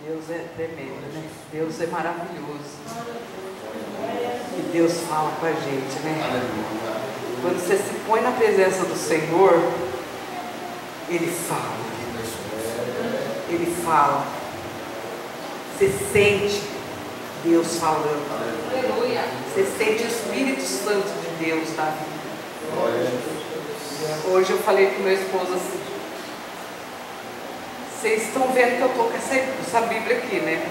Deus é tremendo, né? Deus é maravilhoso. E Deus fala com a gente, né? Quando você se põe na presença do Senhor, Ele fala. Ele fala. Você sente Deus falando. Você sente o Espírito Santo de Deus na vida. Hoje eu falei com meu esposo assim: vocês estão vendo que eu estou com essa Bíblia aqui, né?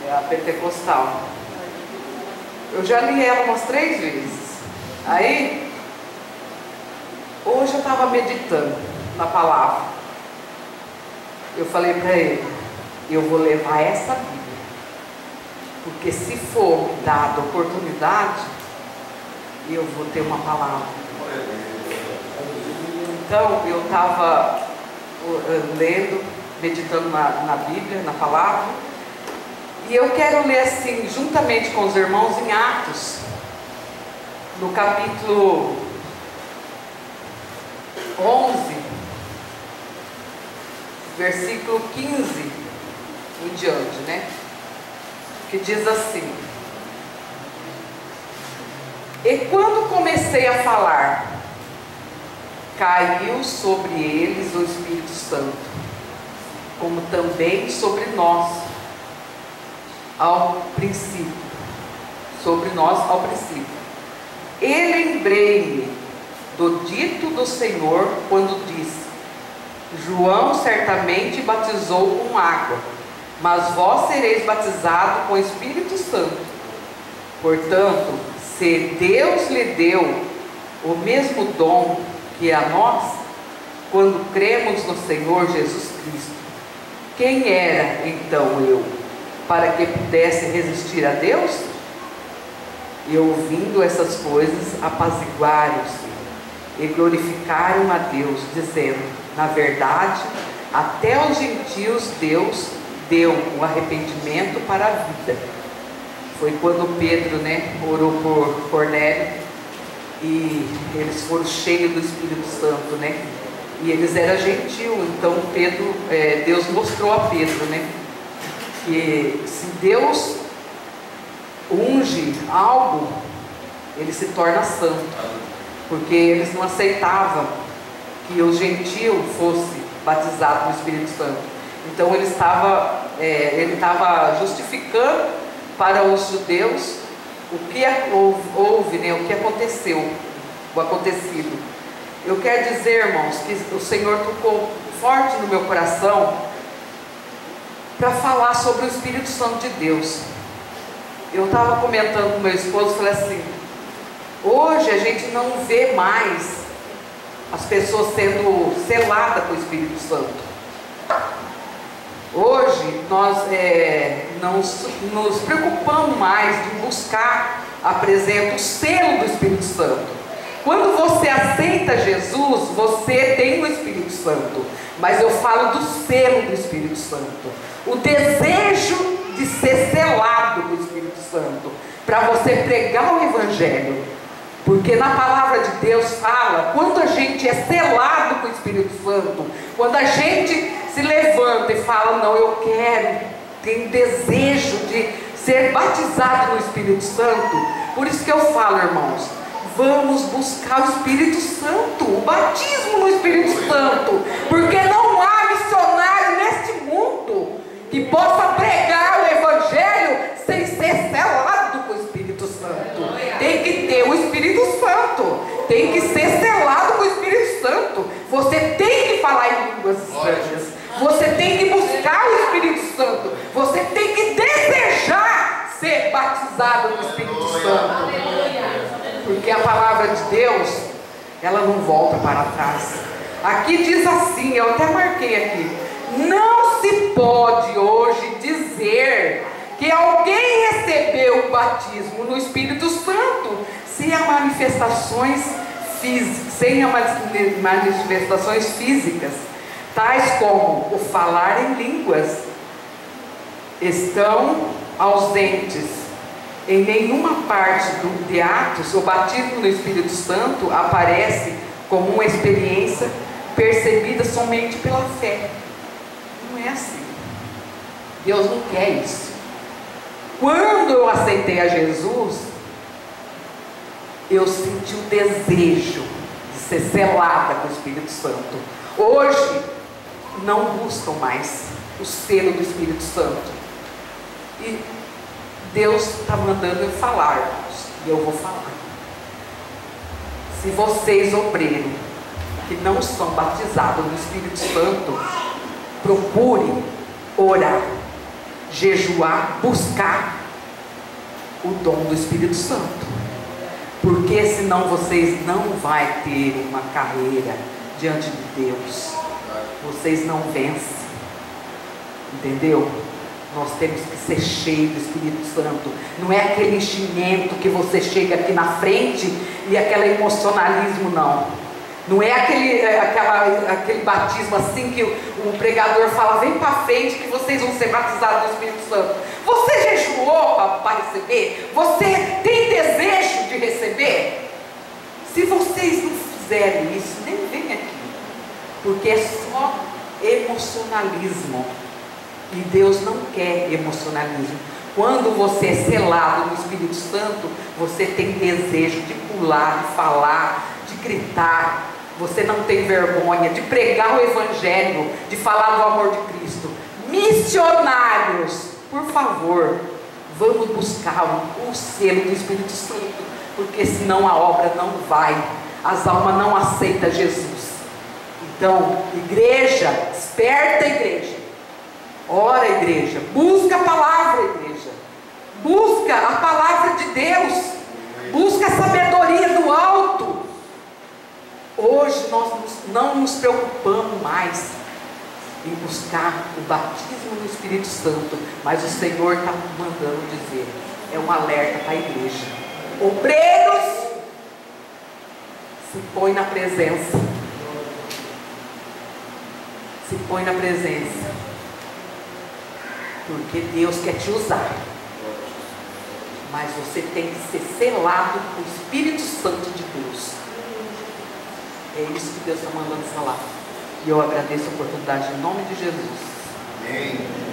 É a Pentecostal. Eu já li ela umas 3 vezes. Aí, hoje eu estava meditando na palavra. Eu falei para ele: eu vou levar essa Bíblia, porque se for dada oportunidade, eu vou ter uma palavra. Então, eu estava lendo, meditando na Bíblia, na palavra, e eu quero ler assim, juntamente com os irmãos, em Atos, no capítulo 11, versículo 15 em diante, né? Que diz assim: e quando comecei a falar, caiu sobre eles o Espírito Santo, como também sobre nós ao princípio. Sobre nós ao princípio. E lembrei-me do dito do Senhor quando disse: João certamente batizou com água, mas vós sereis batizados com o Espírito Santo. Portanto, se Deus lhe deu o mesmo dom que a nós, quando cremos no Senhor Jesus Cristo, quem era então eu, para que pudesse resistir a Deus? E ouvindo essas coisas, apaziguaram-se e glorificaram a Deus, dizendo: na verdade, até aos gentios Deus deu o arrependimento para a vida. Foi quando Pedro, né, orou por Cornélio, e eles foram cheios do Espírito Santo, né? E eles eram gentil. Então Pedro, Deus mostrou a Pedro, né, que se Deus unge algo, ele se torna santo, porque eles não aceitavam que o gentio fosse batizado no Espírito Santo. Então ele estava justificando para os judeus o que houve, né, o que aconteceu, o acontecido. Eu quero dizer, irmãos, que o Senhor tocou forte no meu coração para falar sobre o Espírito Santo de Deus. Eu estava comentando com meu esposo, falei assim: hoje a gente não vê mais as pessoas sendo seladas com o Espírito Santo. Hoje nós não nos preocupamos mais de buscar a presença, o selo do Espírito Santo. Quando você aceita Jesus, você tem o Espírito Santo. Mas eu falo do selo do Espírito Santo, o desejo de ser selado do Espírito Santo, para você pregar o Evangelho. Porque na palavra de Deus fala, quando a gente é selado com o Espírito Santo, quando a gente se levanta e fala: não, eu tenho desejo de ser batizado no Espírito Santo. Por isso que eu falo, irmãos, vamos buscar o Espírito Santo, o batismo no Espírito Santo, porque não há missionário neste mundo que possa pregar o Evangelho sem ser selado com o Espírito Santo. Tem que ter o Espírito Santo, tem que ser selado com o Espírito Santo. Você tem que falar em línguas estranhas, você tem que buscar o Espírito Santo, você tem que desejar ser batizado no Espírito Santo, porque a palavra de Deus, ela não volta para trás. Aqui diz assim, eu até marquei aqui: não se pode hoje dizer que alguém recebeu o batismo no Espírito Santo sem as manifestações físicas, tais como o falar em línguas, estão ausentes. Em nenhuma parte de Atos, o batismo no Espírito Santo aparece como uma experiência percebida somente pela fé. Não é assim. Deus não quer isso. Quando eu aceitei a Jesus, eu senti o desejo de ser selada com o Espírito Santo. Hoje, não buscam mais o selo do Espírito Santo. E Deus está mandando eu falar, irmãos, e eu vou falar. Se vocês, obreiros, que não são batizados no Espírito Santo, procurem orar, jejuar, buscar o dom do Espírito Santo, porque senão vocês não vão ter uma carreira diante de Deus, vocês não vencem, entendeu? Nós temos que ser cheios do Espírito Santo. Não é aquele enchimento que você chega aqui na frente e aquele emocionalismo, não. Não é aquele batismo assim que o pregador fala, vem para frente que vocês vão ser batizados do Espírito Santo. Você jejuou para receber? Você tem desejo de receber? Se vocês não fizerem isso, nem vem aqui, porque é só emocionalismo. E Deus não quer emocionalismo. Quando você é selado no Espírito Santo, você tem desejo de pular, de falar, de gritar. Você não tem vergonha de pregar o Evangelho, de falar do amor de Cristo. Missionários, por favor, vamos buscar o selo do Espírito Santo, porque senão a obra não vai, as almas não aceitam Jesus. Então, igreja, esperta igreja, ora igreja, busca a palavra igreja, busca a palavra de Deus, busca a sabedoria do alto. Hoje nós não nos preocupamos mais em buscar o batismo no Espírito Santo, mas o Senhor está mandando dizer, é um alerta para a igreja. Obreiros, se põe na presença, se põe na presença, porque Deus quer te usar, mas você tem que ser selado com o Espírito Santo de Deus. É isso que Deus está mandando falar. E eu agradeço a oportunidade em nome de Jesus. Amém.